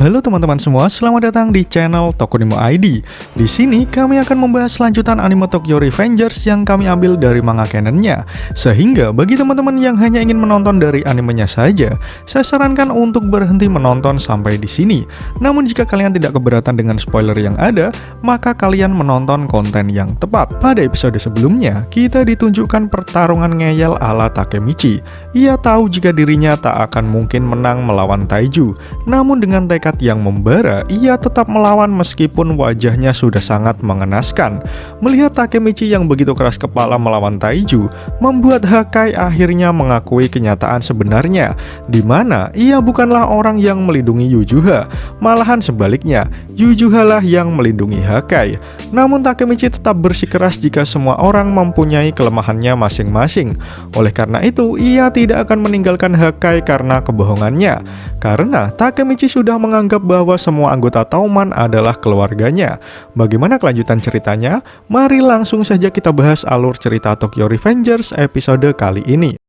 Halo teman-teman semua, selamat datang di channel Tokonimo ID. Di sini kami akan membahas lanjutan anime Tokyo Revengers yang kami ambil dari manga canonnya. Sehingga bagi teman-teman yang hanya ingin menonton dari animenya saja, saya sarankan untuk berhenti menonton sampai di sini. Namun jika kalian tidak keberatan dengan spoiler yang ada, maka kalian menonton konten yang tepat. Pada episode sebelumnya, kita ditunjukkan pertarungan ngeyel ala Takemichi. Ia tahu jika dirinya tak akan mungkin menang melawan Taiju. Namun dengan tekad yang membara, ia tetap melawan meskipun wajahnya sudah sangat mengenaskan. Melihat Takemichi yang begitu keras kepala melawan Taiju, membuat Hakai akhirnya mengakui kenyataan sebenarnya, di mana ia bukanlah orang yang melindungi Yujuha, malahan sebaliknya, Yujuha lah yang melindungi Hakai. Namun Takemichi tetap bersikeras jika semua orang mempunyai kelemahannya masing-masing. Oleh karena itu, ia tidak akan meninggalkan Hakai karena kebohongannya. Karena Takemichi sudah menganggap bahwa semua anggota Tauman adalah keluarganya. Bagaimana kelanjutan ceritanya? Mari langsung saja kita bahas alur cerita Tokyo Revengers episode kali ini.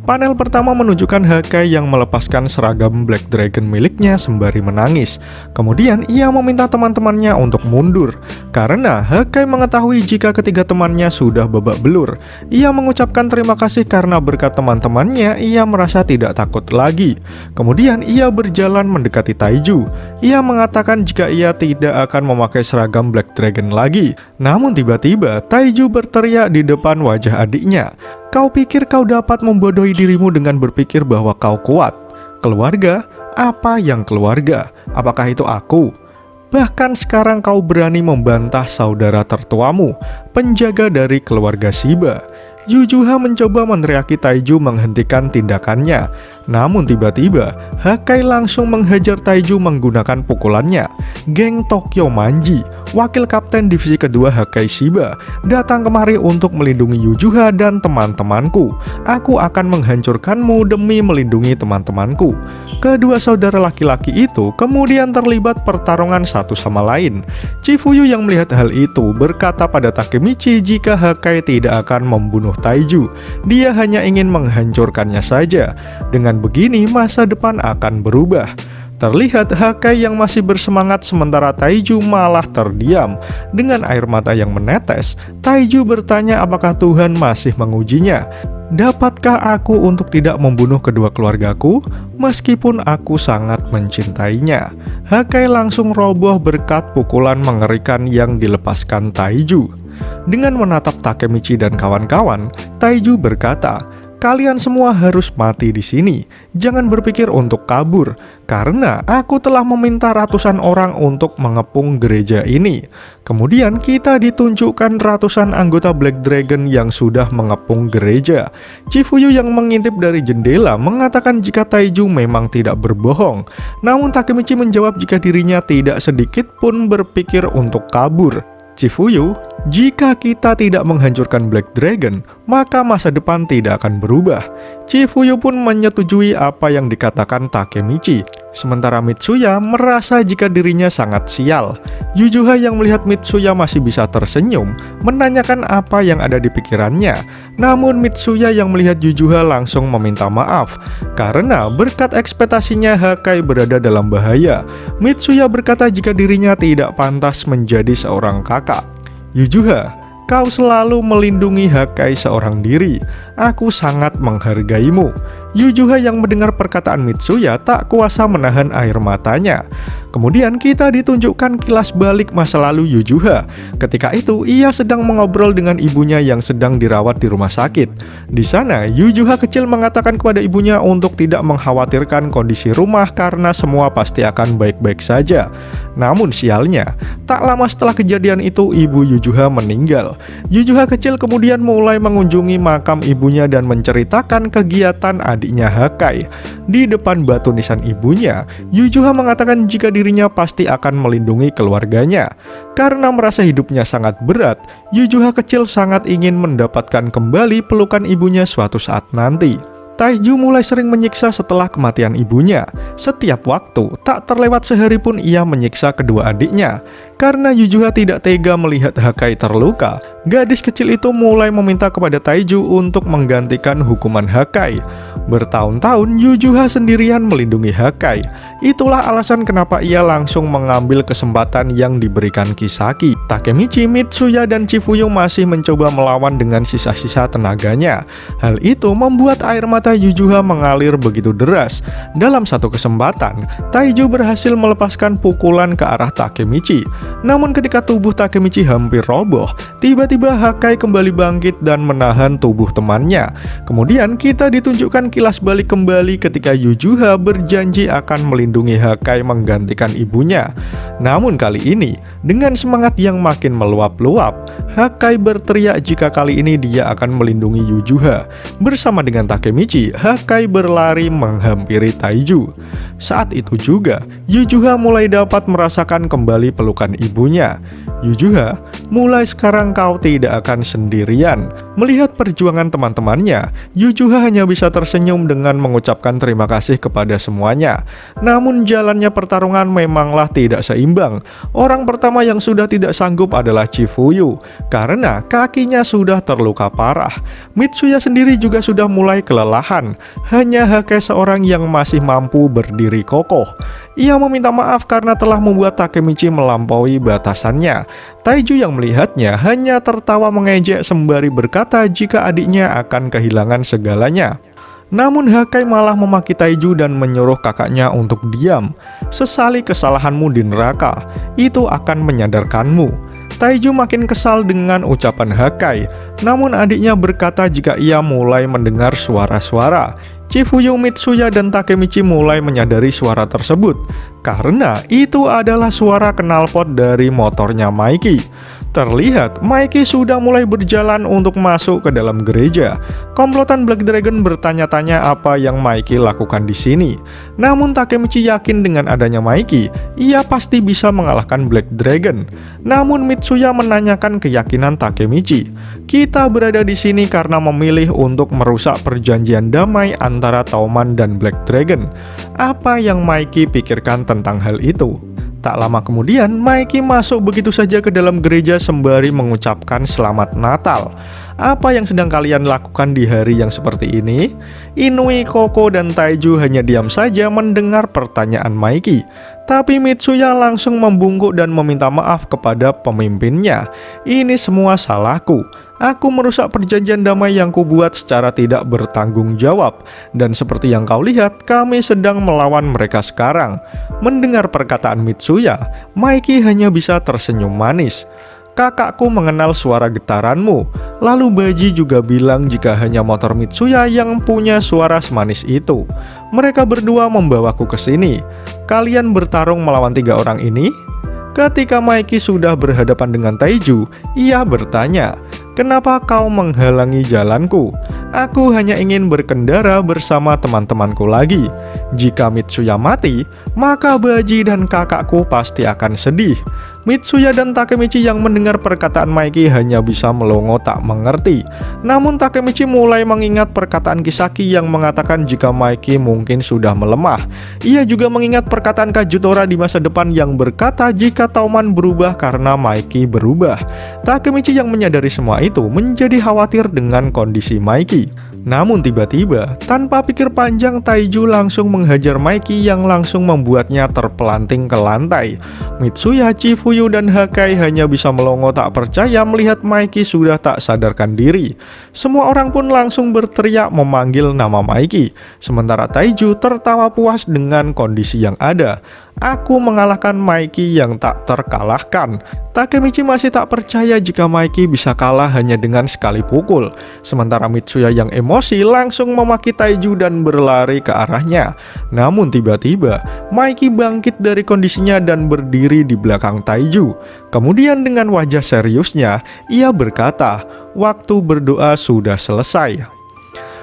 Panel pertama menunjukkan Hakai yang melepaskan seragam Black Dragon miliknya sembari menangis. Kemudian ia meminta teman-temannya untuk mundur. Karena Hakai mengetahui jika ketiga temannya sudah babak belur. Ia mengucapkan terima kasih karena berkat teman-temannya ia merasa tidak takut lagi. Kemudian ia berjalan mendekati Taiju. Ia mengatakan jika ia tidak akan memakai seragam Black Dragon lagi. Namun tiba-tiba Taiju berteriak di depan wajah adiknya. Kau pikir kau dapat membodohi dirimu dengan berpikir bahwa kau kuat? Keluarga? Apa yang keluarga? Apakah itu aku? Bahkan sekarang kau berani membantah saudara tertuamu, penjaga dari keluarga Shiba. Yujuha mencoba meneriaki Taiju menghentikan tindakannya. Namun tiba-tiba, Hakai langsung menghajar Taiju menggunakan pukulannya. Geng Tokyo Manji, wakil kapten divisi kedua Hakai Shiba, datang kemari untuk melindungi Yujuha dan teman-temanku. Aku akan menghancurkanmu demi melindungi teman-temanku. Kedua saudara laki-laki itu kemudian terlibat pertarungan satu sama lain. Chifuyu yang melihat hal itu berkata pada Takemichi jika Hakai tidak akan membunuh Taiju. Dia hanya ingin menghancurkannya saja. Dengan begini masa depan akan berubah. Terlihat Hakai yang masih bersemangat sementara Taiju malah terdiam. Dengan air mata yang menetes, Taiju bertanya apakah Tuhan masih mengujinya. Dapatkah aku untuk tidak membunuh kedua keluargaku? Meskipun aku sangat mencintainya. Hakai langsung roboh berkat pukulan mengerikan yang dilepaskan Taiju. Dengan menatap Takemichi dan kawan-kawan, Taiju berkata, "Kalian semua harus mati di sini. Jangan berpikir untuk kabur, karena aku telah meminta ratusan orang untuk mengepung gereja ini." Kemudian kita ditunjukkan ratusan anggota Black Dragon yang sudah mengepung gereja. Chifuyu yang mengintip dari jendela mengatakan jika Taiju memang tidak berbohong. Namun Takemichi menjawab jika dirinya tidak sedikit pun berpikir untuk kabur. Chifuyu, jika kita tidak menghancurkan Black Dragon, maka masa depan tidak akan berubah. Chifuyu pun menyetujui apa yang dikatakan Takemichi. Sementara Mitsuya merasa jika dirinya sangat sial. Yujuha yang melihat Mitsuya masih bisa tersenyum, menanyakan apa yang ada di pikirannya. Namun Mitsuya yang melihat Yujuha langsung meminta maaf. Karena berkat ekspektasinya Hakai berada dalam bahaya. Mitsuya berkata jika dirinya tidak pantas menjadi seorang kakak. Yujuha, kau selalu melindungi Hakai seorang diri. Aku sangat menghargaimu. Yujuha yang mendengar perkataan Mitsuya tak kuasa menahan air matanya. Kemudian kita ditunjukkan kilas balik masa lalu Yujuha. Ketika itu ia sedang mengobrol dengan ibunya yang sedang dirawat di rumah sakit. Di sana Yujuha kecil mengatakan kepada ibunya untuk tidak mengkhawatirkan kondisi rumah karena semua pasti akan baik-baik saja. Namun sialnya, tak lama setelah kejadian itu ibu Yujuha meninggal. Yujuha kecil kemudian mulai mengunjungi makam ibunya dan menceritakan kegiatan adiknya Hakai. Di depan batu nisan ibunya, Yujuha mengatakan jika dirinya pasti akan melindungi keluarganya. Karena merasa hidupnya sangat berat, Yujuha kecil sangat ingin mendapatkan kembali pelukan ibunya suatu saat nanti. Taiju mulai sering menyiksa setelah kematian ibunya. Setiap waktu, tak terlewat sehari pun ia menyiksa kedua adiknya. Karena Yujuha tidak tega melihat Hakai terluka, gadis kecil itu mulai meminta kepada Taiju untuk menggantikan hukuman Hakai. Bertahun-tahun Yujuha sendirian melindungi Hakai. Itulah alasan kenapa ia langsung mengambil kesempatan yang diberikan Kisaki. Takemichi, Mitsuya, dan Chifuyu masih mencoba melawan dengan sisa-sisa tenaganya. Hal itu membuat air mata Yujuha mengalir begitu deras. Dalam satu kesempatan, Taiju berhasil melepaskan pukulan ke arah Takemichi. Namun ketika tubuh Takemichi hampir roboh, tiba-tiba Hakai kembali bangkit dan menahan tubuh temannya. Kemudian kita ditunjukkan kilas balik kembali ketika Yujuha berjanji akan melindungi Hakai menggantikan ibunya. Namun kali ini, dengan semangat yang makin meluap-luap, Hakai berteriak jika kali ini dia akan melindungi Yujuha. Bersama dengan Takemichi, Hakai berlari menghampiri Taiju. Saat itu juga, Yujuha mulai dapat merasakan kembali pelukan ibunya. Yujuha, mulai sekarang kau tidak akan sendirian. Melihat perjuangan teman-temannya, Yujuha hanya bisa tersenyum dengan mengucapkan terima kasih kepada semuanya. Namun jalannya pertarungan memanglah tidak seimbang. Orang pertama yang sudah tidak sanggup adalah Chifuyu, karena kakinya sudah terluka parah. Mitsuya sendiri juga sudah mulai kelelahan. Hanya Hakai seorang yang masih mampu berdiri kokoh. Ia meminta maaf karena telah membuat Takemichi melampaui batasannya. Taiju yang melihatnya hanya tertawa mengejek sembari berkata jika adiknya akan kehilangan segalanya. Namun Hakai malah memaki Taiju dan menyuruh kakaknya untuk diam. Sesali kesalahanmu di neraka, itu akan menyadarkanmu. Taiju makin kesal dengan ucapan Hakai. Namun adiknya berkata jika ia mulai mendengar suara-suara. Chifuyu, Mitsuya, dan Takemichi mulai menyadari suara tersebut karena itu adalah suara knalpot dari motornya Maiki. Terlihat Maiki sudah mulai berjalan untuk masuk ke dalam gereja. Komplotan Black Dragon bertanya-tanya apa yang Maiki lakukan di sini. Namun Takemichi yakin dengan adanya Maiki, ia pasti bisa mengalahkan Black Dragon. Namun Mitsuya menanyakan keyakinan Takemichi. Kita berada di sini karena memilih untuk merusak perjanjian damai antara Tauman dan Black Dragon. Apa yang Maiki pikirkan tentang hal itu? Tak lama kemudian, Maiki masuk begitu saja ke dalam gereja sembari mengucapkan Selamat Natal. Apa yang sedang kalian lakukan di hari yang seperti ini? Inui, Koko, dan Taiju hanya diam saja mendengar pertanyaan Maiki. Tapi Mitsuya langsung membungkuk dan meminta maaf kepada pemimpinnya. Ini semua salahku. Aku merusak perjanjian damai yang kubuat secara tidak bertanggung jawab. Dan seperti yang kau lihat, kami sedang melawan mereka sekarang. Mendengar perkataan Mitsuya, Maiki hanya bisa tersenyum manis. Kakakku mengenal suara getaranmu. Lalu Baji juga bilang jika hanya motor Mitsuya yang punya suara semanis itu. Mereka berdua membawaku ke sini. Kalian bertarung melawan 3 orang ini? Ketika Maiki sudah berhadapan dengan Taiju, ia bertanya, "Kenapa kau menghalangi jalanku? Aku hanya ingin berkendara bersama teman-temanku lagi. Jika Mitsuya mati, maka Baji dan kakakku pasti akan sedih." Mitsuya dan Takemichi yang mendengar perkataan Maiki hanya bisa melongo tak mengerti. Namun Takemichi mulai mengingat perkataan Kisaki yang mengatakan jika Maiki mungkin sudah melemah. Ia juga mengingat perkataan Kajutora di masa depan yang berkata jika Tauman berubah karena Maiki berubah. Takemichi yang menyadari semua itu menjadi khawatir dengan kondisi Maiki. Namun tiba-tiba, tanpa pikir panjang, Taiju langsung menghajar Maiki yang langsung membuatnya terpelanting ke lantai. Mitsuya, Chifuyu, dan Hakai hanya bisa melongo tak percaya melihat Maiki sudah tak sadarkan diri. Semua orang pun langsung berteriak memanggil nama Maiki. Sementara Taiju tertawa puas dengan kondisi yang ada. Aku mengalahkan Maiki yang tak terkalahkan. Takemichi masih tak percaya jika Maiki bisa kalah hanya dengan sekali pukul. Sementara Mitsuya yang emosi langsung memaki Taiju dan berlari ke arahnya. Namun tiba-tiba Maiki bangkit dari kondisinya dan berdiri di belakang Taiju. Kemudian dengan wajah seriusnya, ia berkata, "Waktu berdoa sudah selesai."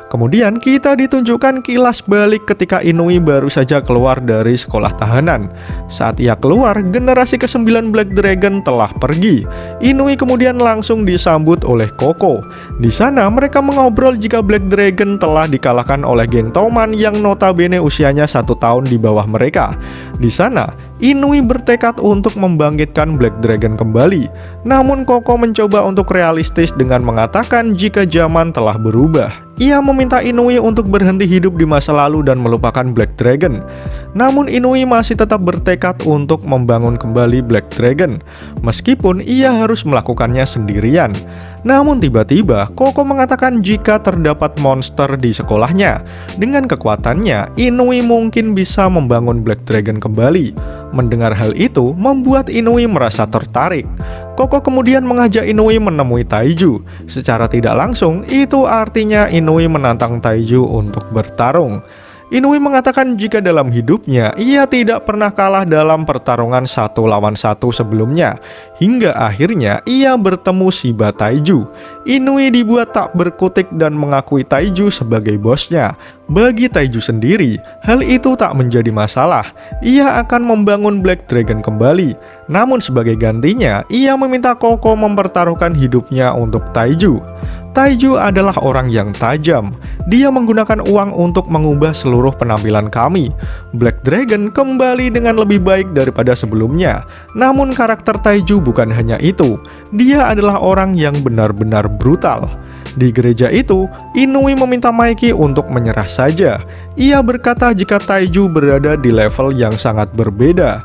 Kemudian kita ditunjukkan kilas balik ketika Inui baru saja keluar dari sekolah tahanan. Saat ia keluar, generasi ke-9 Black Dragon telah pergi. Inui kemudian langsung disambut oleh Koko. Di sana mereka mengobrol jika Black Dragon telah dikalahkan oleh geng Tauman yang notabene usianya 1 tahun di bawah mereka. Di sana Inui bertekad untuk membangkitkan Black Dragon kembali. Namun Koko mencoba untuk realistis dengan mengatakan jika zaman telah berubah. Ia meminta Inui untuk berhenti hidup di masa lalu dan melupakan Black Dragon. Namun Inui masih tetap bertekad untuk membangun kembali Black Dragon, meskipun ia harus melakukannya sendirian. Namun tiba-tiba Koko mengatakan jika terdapat monster di sekolahnya. Dengan kekuatannya, Inui mungkin bisa membangun Black Dragon kembali. Mendengar hal itu membuat Inui merasa tertarik. Koko kemudian mengajak Inui menemui Taiju. Secara tidak langsung, itu artinya Inui menantang Taiju untuk bertarung. Inui mengatakan jika dalam hidupnya ia tidak pernah kalah dalam pertarungan 1 lawan 1 sebelumnya, hingga akhirnya ia bertemu Shiba Taiju. Inui dibuat tak berkutik dan mengakui Taiju sebagai bosnya. Bagi Taiju sendiri, hal itu tak menjadi masalah. Ia akan membangun Black Dragon kembali. Namun sebagai gantinya, ia meminta Koko mempertaruhkan hidupnya untuk Taiju. Taiju adalah orang yang tajam. Dia menggunakan uang untuk mengubah seluruh penampilan kami. Black Dragon kembali dengan lebih baik daripada sebelumnya. Namun karakter Taiju bukan hanya itu. Dia adalah orang yang benar-benar brutal. Di gereja itu, Inui meminta Maiki untuk menyerah saja. Ia berkata jika Taiju berada di level yang sangat berbeda.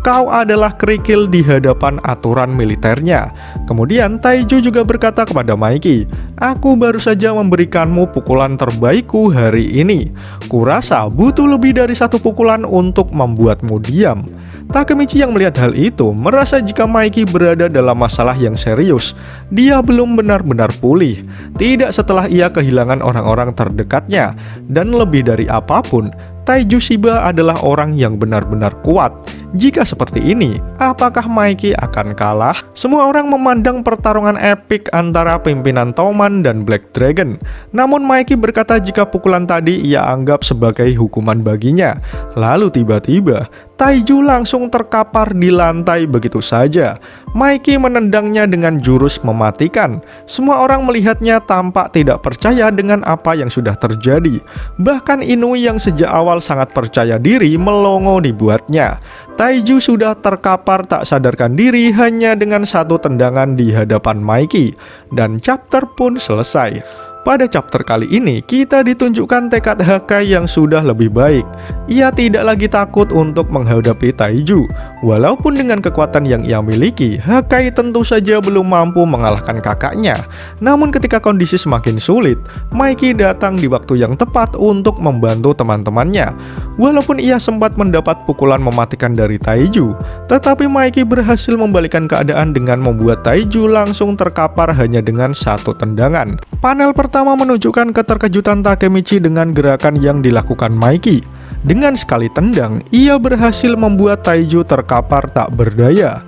Kau adalah kerikil di hadapan aturan militernya. Kemudian Taiju juga berkata kepada Maiki, aku baru saja memberikanmu pukulan terbaikku hari ini. Kurasa butuh lebih dari 1 pukulan untuk membuatmu diam. Takemichi yang melihat hal itu merasa jika Maiki berada dalam masalah yang serius. Dia belum benar-benar pulih. Tidak setelah ia kehilangan orang-orang terdekatnya. Dan lebih dari apapun, Taiju Shiba adalah orang yang benar-benar kuat. Jika seperti ini, apakah Maiki akan kalah? Semua orang memandang pertarungan epik antara pimpinan Toman dan Black Dragon. Namun Maiki berkata jika pukulan tadi ia anggap sebagai hukuman baginya. Lalu tiba-tiba, Taiju langsung terkapar di lantai begitu saja. Maiki menendangnya dengan jurus mematikan. Semua orang melihatnya tampak tidak percaya dengan apa yang sudah terjadi. Bahkan Inui yang sejak awal sangat percaya diri melongo dibuatnya. Taiju sudah terkapar tak sadarkan diri hanya dengan 1 tendangan di hadapan Maiki. Dan chapter pun selesai. Pada chapter kali ini, kita ditunjukkan tekad Hakai yang sudah lebih baik. Ia tidak lagi takut untuk menghadapi Taiju. Walaupun dengan kekuatan yang ia miliki, Hakai tentu saja belum mampu mengalahkan kakaknya. Namun ketika kondisi semakin sulit, Maiki datang di waktu yang tepat untuk membantu teman-temannya. Walaupun ia sempat mendapat pukulan mematikan dari Taiju, tetapi Maiki berhasil membalikkan keadaan dengan membuat Taiju langsung terkapar hanya dengan 1 tendangan. Panel pertama menunjukkan keterkejutan Takemichi dengan gerakan yang dilakukan Maiki. Dengan sekali tendang, ia berhasil membuat Taiju terkapar tak berdaya.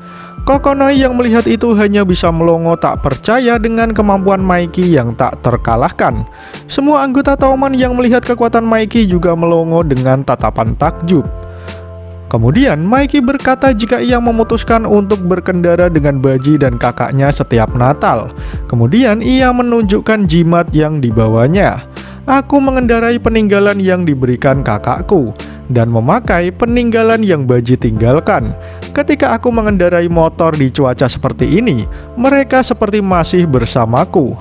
Kokonoi yang melihat itu hanya bisa melongo tak percaya dengan kemampuan Maiki yang tak terkalahkan. Semua anggota Toman yang melihat kekuatan Maiki juga melongo dengan tatapan takjub. Kemudian Maiki berkata jika ia memutuskan untuk berkendara dengan Baji dan kakaknya setiap Natal. Kemudian ia menunjukkan jimat yang dibawanya. Aku mengendarai peninggalan yang diberikan kakakku dan memakai peninggalan yang Baji tinggalkan. Ketika aku mengendarai motor di cuaca seperti ini, mereka seperti masih bersamaku.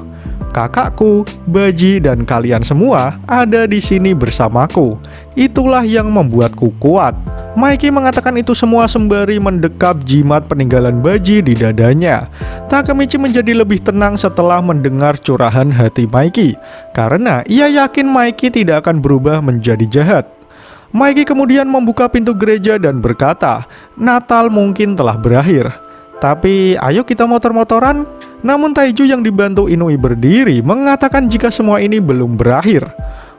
Kakakku, Baji, dan kalian semua ada di sini bersamaku. Itulah yang membuatku kuat. Maiki mengatakan itu semua sembari mendekap jimat peninggalan Baji di dadanya. Takemichi menjadi lebih tenang setelah mendengar curahan hati Maiki, karena ia yakin Maiki tidak akan berubah menjadi jahat. Maiki kemudian membuka pintu gereja dan berkata, Natal mungkin telah berakhir. Tapi ayo kita motor-motoran. Namun Taiju yang dibantu Inui berdiri mengatakan jika semua ini belum berakhir.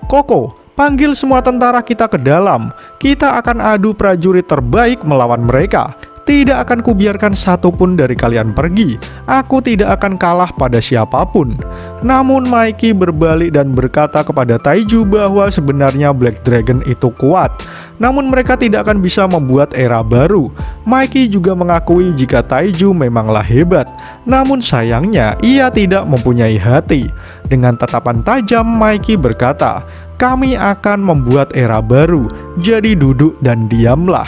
Koko, panggil semua tentara kita ke dalam. Kita akan adu prajurit terbaik melawan mereka. Tidak akan kubiarkan satupun dari kalian pergi. Aku tidak akan kalah pada siapapun. Namun Maiki berbalik dan berkata kepada Taiju bahwa sebenarnya Black Dragon itu kuat. Namun mereka tidak akan bisa membuat era baru. Maiki juga mengakui jika Taiju memanglah hebat. Namun sayangnya ia tidak mempunyai hati. Dengan tatapan tajam Maiki berkata, kami akan membuat era baru. Jadi duduk dan diamlah.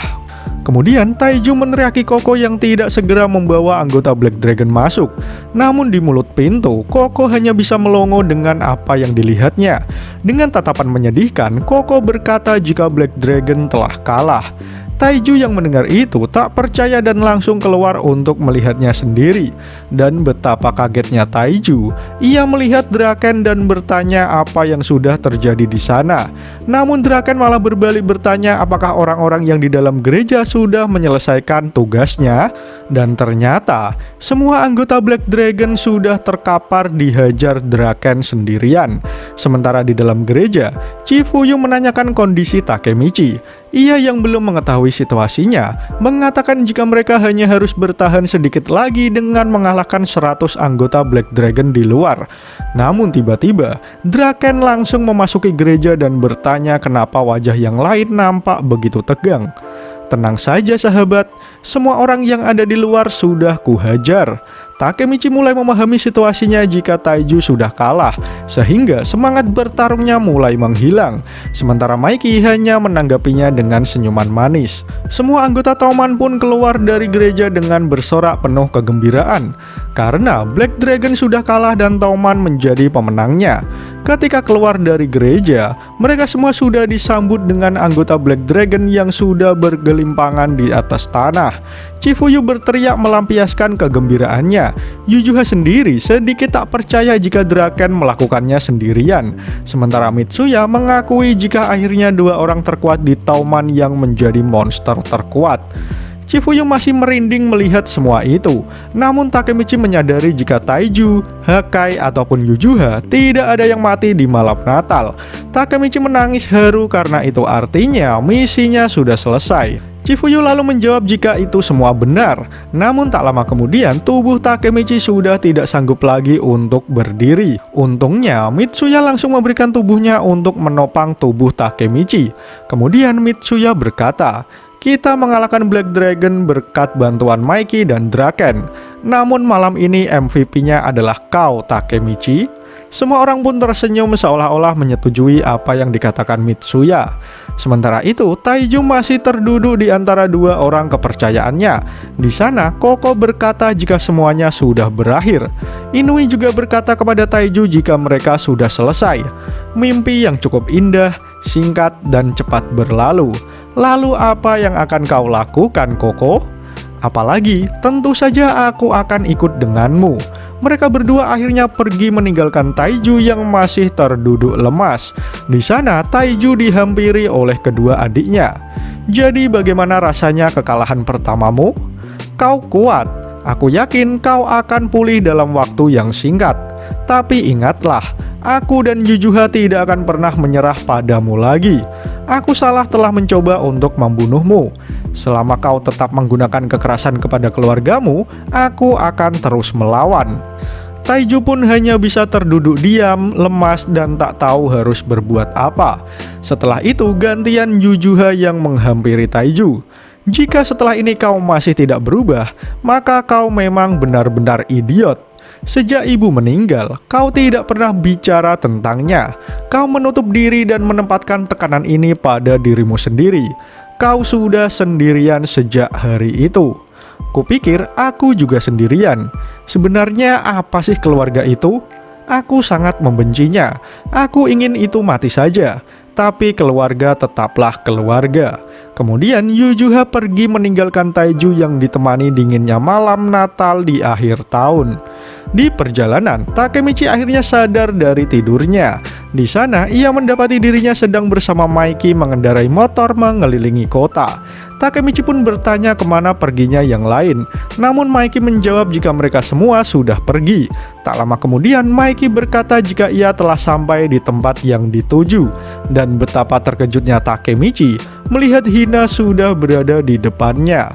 Kemudian Taiju meneriaki Koko yang tidak segera membawa anggota Black Dragon masuk. Namun di mulut pintu, Koko hanya bisa melongo dengan apa yang dilihatnya. Dengan tatapan menyedihkan, Koko berkata jika Black Dragon telah kalah. Taiju yang mendengar itu tak percaya dan langsung keluar untuk melihatnya sendiri. Dan betapa kagetnya Taiju, ia melihat Draken dan bertanya apa yang sudah terjadi di sana. Namun Draken malah berbalik bertanya apakah orang-orang yang di dalam gereja sudah menyelesaikan tugasnya. Dan ternyata semua anggota Black Dragon sudah terkapar dihajar Draken sendirian. Sementara di dalam gereja, Chifuyu menanyakan kondisi Takemichi. Ia yang belum mengetahui situasinya mengatakan jika mereka hanya harus bertahan sedikit lagi dengan mengalahkan 100 anggota Black Dragon di luar. Namun tiba-tiba Draken langsung memasuki gereja dan bertanya kenapa wajah yang lain nampak begitu tegang. Tenang saja sahabat, semua orang yang ada di luar sudah kuhajar. Takemichi mulai memahami situasinya jika Taiju sudah kalah, sehingga semangat bertarungnya mulai menghilang. Sementara Maiki hanya menanggapinya dengan senyuman manis. Semua anggota Tauman pun keluar dari gereja dengan bersorak penuh kegembiraan, karena Black Dragon sudah kalah dan Tauman menjadi pemenangnya. Ketika keluar dari gereja, mereka semua sudah disambut dengan anggota Black Dragon yang sudah bergelimpangan di atas tanah. Chifuyu berteriak melampiaskan kegembiraannya. Yujuha sendiri sedikit tak percaya jika Draken melakukannya sendirian. Sementara Mitsuya mengakui jika akhirnya dua orang terkuat di Tauman yang menjadi monster terkuat. Chifuyu masih merinding melihat semua itu. Namun Takemichi menyadari jika Taiju, Hakai, ataupun Yujuha tidak ada yang mati di malam Natal. Takemichi menangis haru karena itu artinya misinya sudah selesai. Chifuyu lalu menjawab jika itu semua benar. Namun tak lama kemudian tubuh Takemichi sudah tidak sanggup lagi untuk berdiri. Untungnya Mitsuya langsung memberikan tubuhnya untuk menopang tubuh Takemichi. Kemudian Mitsuya berkata, "Kita mengalahkan Black Dragon berkat bantuan Maiki dan Draken. Namun malam ini MVP-nya adalah kau, Takemichi." Semua orang pun tersenyum seolah-olah menyetujui apa yang dikatakan Mitsuya. Sementara itu, Taiju masih terduduk di antara dua orang kepercayaannya. Di sana, Koko berkata jika semuanya sudah berakhir. Inui juga berkata kepada Taiju jika mereka sudah selesai. Mimpi yang cukup indah, singkat, dan cepat berlalu. Lalu apa yang akan kau lakukan, Koko? Apalagi, tentu saja aku akan ikut denganmu. Mereka berdua akhirnya pergi meninggalkan Taiju yang masih terduduk lemas. Di sana, Taiju dihampiri oleh kedua adiknya. Jadi bagaimana rasanya kekalahan pertamamu? Kau kuat. Aku yakin kau akan pulih dalam waktu yang singkat. Tapi ingatlah, aku dan Yujuha tidak akan pernah menyerah padamu lagi. Aku salah telah mencoba untuk membunuhmu. Selama kau tetap menggunakan kekerasan kepada keluargamu, aku akan terus melawan. Taiju pun hanya bisa terduduk diam, lemas, dan tak tahu harus berbuat apa. Setelah itu gantian Yujuha yang menghampiri Taiju. Jika setelah ini kau masih tidak berubah, maka kau memang benar-benar idiot. Sejak ibu meninggal, kau tidak pernah bicara tentangnya. Kau menutup diri dan menempatkan tekanan ini pada dirimu sendiri. Kau sudah sendirian sejak hari itu. Kupikir aku juga sendirian. Sebenarnya apa sih keluarga itu? Aku sangat membencinya. Aku ingin itu mati saja. Tapi keluarga tetaplah keluarga. Kemudian Yujuha pergi meninggalkan Taiju yang ditemani dinginnya malam Natal di akhir tahun. Di perjalanan, Takemichi akhirnya sadar dari tidurnya. Di sana, ia mendapati dirinya sedang bersama Maiki mengendarai motor mengelilingi kota. Takemichi pun bertanya kemana perginya yang lain. Namun Maiki menjawab jika mereka semua sudah pergi. Tak lama kemudian, Maiki berkata jika ia telah sampai di tempat yang dituju. Dan betapa terkejutnya Takemichi melihat Hina sudah berada di depannya.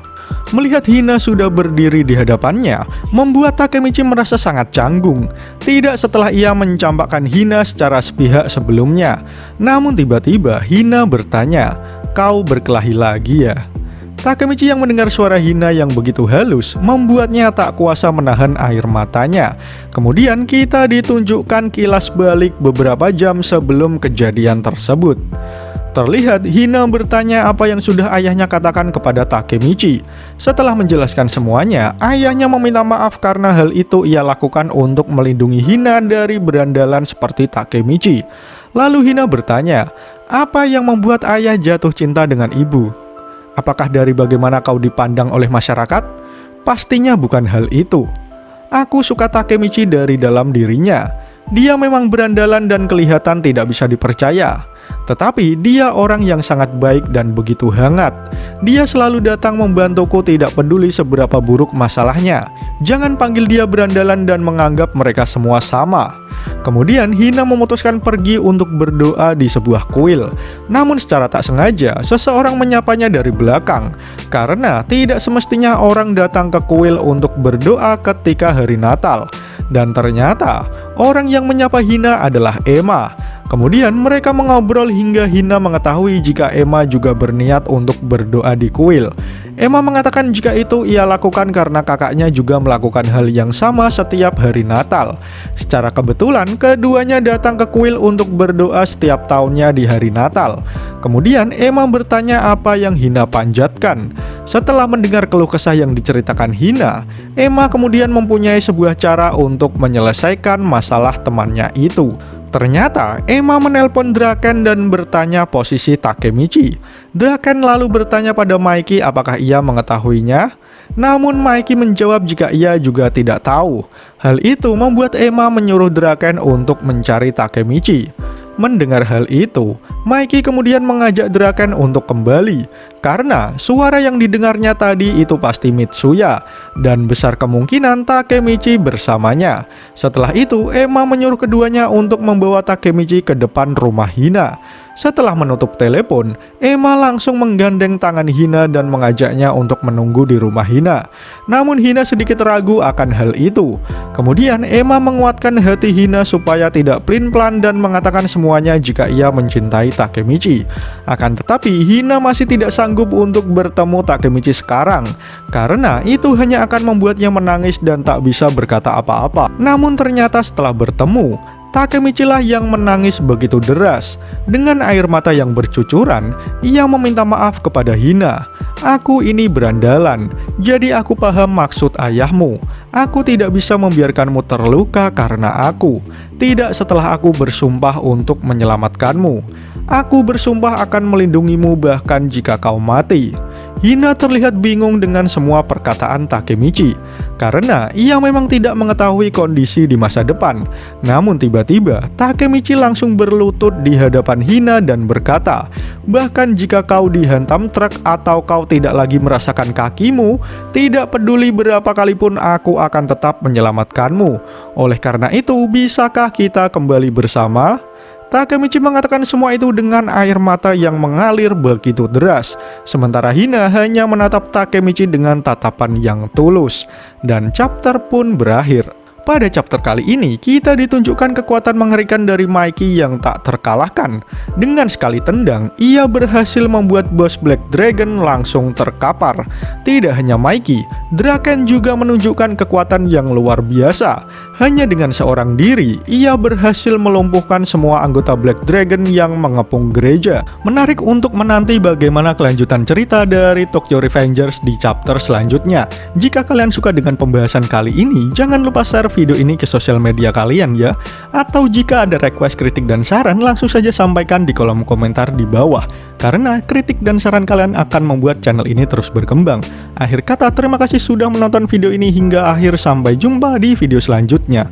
Melihat Hina sudah berdiri di hadapannya, membuat Takemichi merasa sangat canggung. Tidak setelah ia mencampakkan Hina secara sepihak sebelumnya. Namun tiba-tiba Hina bertanya, "Kau berkelahi lagi ya?" Takemichi yang mendengar suara Hina yang begitu halus membuatnya tak kuasa menahan air matanya. Kemudian kita ditunjukkan kilas balik beberapa jam sebelum kejadian tersebut. Terlihat Hina bertanya apa yang sudah ayahnya katakan kepada Takemichi. Setelah menjelaskan semuanya, ayahnya meminta maaf karena hal itu ia lakukan untuk melindungi Hina dari berandalan seperti Takemichi. Lalu Hina bertanya, apa yang membuat ayah jatuh cinta dengan ibu? Apakah dari bagaimana kau dipandang oleh masyarakat? Pastinya bukan hal itu. Aku suka Takemichi dari dalam dirinya. Dia memang berandalan dan kelihatan tidak bisa dipercaya. Tetapi dia orang yang sangat baik dan begitu hangat. Dia selalu datang membantuku tidak peduli seberapa buruk masalahnya. Jangan panggil dia berandalan dan menganggap mereka semua sama. Kemudian Hina memutuskan pergi untuk berdoa di sebuah kuil. Namun secara tak sengaja seseorang menyapanya dari belakang. Karena tidak semestinya orang datang ke kuil untuk berdoa ketika hari Natal. Dan ternyata orang yang menyapa Hina adalah Emma. Kemudian mereka mengobrol hingga Hina mengetahui jika Emma juga berniat untuk berdoa di kuil. Emma mengatakan jika itu ia lakukan karena kakaknya juga melakukan hal yang sama setiap hari Natal. Secara kebetulan keduanya datang ke kuil untuk berdoa setiap tahunnya di hari Natal. Kemudian Emma bertanya apa yang Hina panjatkan. Setelah mendengar keluh kesah yang diceritakan Hina, Emma kemudian mempunyai sebuah cara untuk menyelesaikan masalah temannya itu. Ternyata Emma menelpon Draken dan bertanya posisi Takemichi. Draken lalu bertanya pada Mikey apakah ia mengetahuinya. Namun Mikey menjawab jika ia juga tidak tahu. Hal itu membuat Emma menyuruh Draken untuk mencari Takemichi. Mendengar hal itu, Mikey kemudian mengajak Draken untuk kembali karena suara yang didengarnya tadi itu pasti Mitsuya dan besar kemungkinan Takemichi bersamanya. Setelah itu, Emma menyuruh keduanya untuk membawa Takemichi ke depan rumah Hina. Setelah menutup telepon, Emma langsung menggandeng tangan Hina dan mengajaknya untuk menunggu di rumah Hina. Namun Hina sedikit ragu akan hal itu. Kemudian Emma menguatkan hati Hina supaya tidak plin-plan dan mengatakan semuanya jika ia mencintai Takemichi. Akan tetapi Hina masih tidak sanggup untuk bertemu Takemichi sekarang karena itu hanya akan membuatnya menangis dan tak bisa berkata apa-apa. Namun ternyata setelah bertemu, Takemichi lah yang menangis begitu deras. Dengan air mata yang bercucuran, ia meminta maaf kepada Hina. Aku ini berandalan, jadi aku paham maksud ayahmu. Aku tidak bisa membiarkanmu terluka karena aku. Tidak setelah aku bersumpah untuk menyelamatkanmu. Aku bersumpah akan melindungimu bahkan jika kau mati. Hina terlihat bingung dengan semua perkataan Takemichi karena ia memang tidak mengetahui kondisi di masa depan. Namun tiba-tiba Takemichi langsung berlutut di hadapan Hina dan berkata, bahkan jika kau dihantam truk atau kau tidak lagi merasakan kakimu, tidak peduli berapa kali pun aku akan tetap menyelamatkanmu. Oleh karena itu, bisakah kita kembali bersama? Takemichi mengatakan semua itu dengan air mata yang mengalir begitu deras. Sementara Hina hanya menatap Takemichi dengan tatapan yang tulus. Dan chapter pun berakhir. Pada chapter kali ini, kita ditunjukkan kekuatan mengerikan dari Mikey yang tak terkalahkan. Dengan sekali tendang, ia berhasil membuat bos Black Dragon langsung terkapar. Tidak hanya Mikey, Draken juga menunjukkan kekuatan yang luar biasa. Hanya dengan seorang diri, ia berhasil melumpuhkan semua anggota Black Dragon yang mengepung gereja. Menarik untuk menanti bagaimana kelanjutan cerita dari Tokyo Revengers di chapter selanjutnya. Jika kalian suka dengan pembahasan kali ini, jangan lupa share video ini ke sosial media kalian ya. Atau jika ada request, kritik, dan saran, langsung saja sampaikan di kolom komentar di bawah. Karena kritik dan saran kalian akan membuat channel ini terus berkembang. Akhir kata, terima kasih sudah menonton video ini hingga akhir. Sampai jumpa di video selanjutnya.